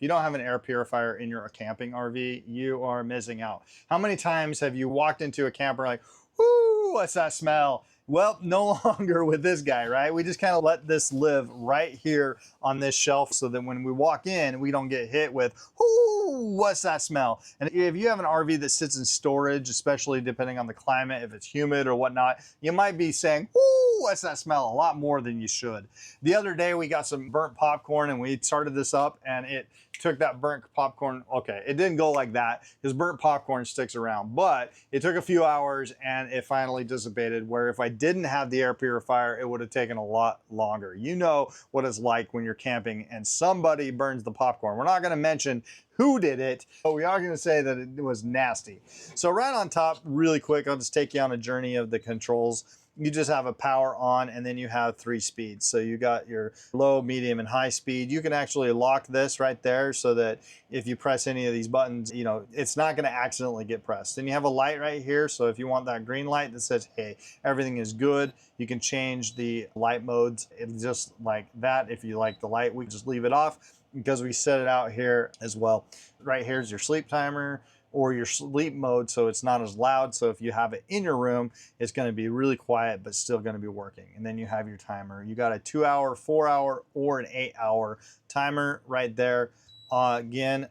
you don't have an air purifier in your camping RV, you are missing out. How many times have you walked into a camper like, whoo, what's that smell? Well, no longer with this guy, right? We just kind of let this live right here on this shelf so that when we walk in, we don't get hit with, ooh, what's that smell? And if you have an RV that sits in storage, especially depending on the climate, if it's humid or whatnot, you might be saying, ooh, what's that smell? A lot more than you should. The other day, we got some burnt popcorn and we started this up and it took that burnt popcorn. Okay, it didn't go like that because burnt popcorn sticks around, but it took a few hours and it finally dissipated, where if I didn't have the air purifier, it would have taken a lot longer. You know what it's like when you're camping and somebody burns the popcorn. We're not going to mention who did it, but we are going to say that it was nasty. So right on top, really quick, I'll just take you on a journey of the controls. You just have a power on and then you have 3 speeds. So you got your low, medium, and high speed. You can actually lock this right there so that if you press any of these buttons, you know, it's not going to accidentally get pressed. Then you have a light right here. So if you want that green light that says, hey, everything is good, you can change the light modes. It's just like that. If you like the light, we just leave it off because we set it out here as well. Right here is your sleep timer or your sleep mode, so it's not as loud. So if you have it in your room, it's going to be really quiet, but still going to be working. And then you have your timer. You got a 2-hour, 4-hour, or an 8-hour timer right there. Again,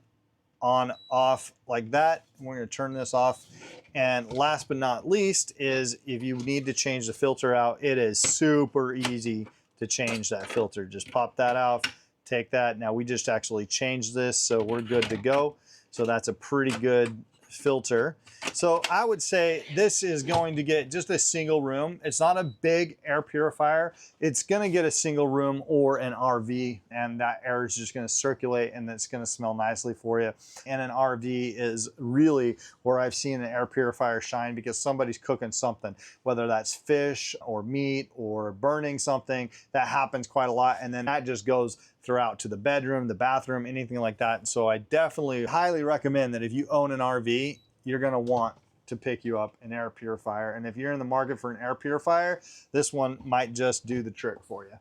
on, off like that. We're going to turn this off. And last but not least is if you need to change the filter out, it is super easy to change that filter. Just pop that out, take that. Now we just actually changed this, so we're good to go. So that's a pretty good filter. So I would say this is going to get just a single room. It's not a big air purifier. It's going to get a single room or an RV, and that air is just going to circulate and it's going to smell nicely for you. And an RV is really where I've seen an air purifier shine, because somebody's cooking something, whether that's fish or meat or burning something. That happens quite a lot, and then that just goes throughout to the bedroom, the bathroom, anything like that. So I definitely highly recommend that if you own an RV, you're gonna want to pick you up an air purifier. And if you're in the market for an air purifier, this one might just do the trick for you.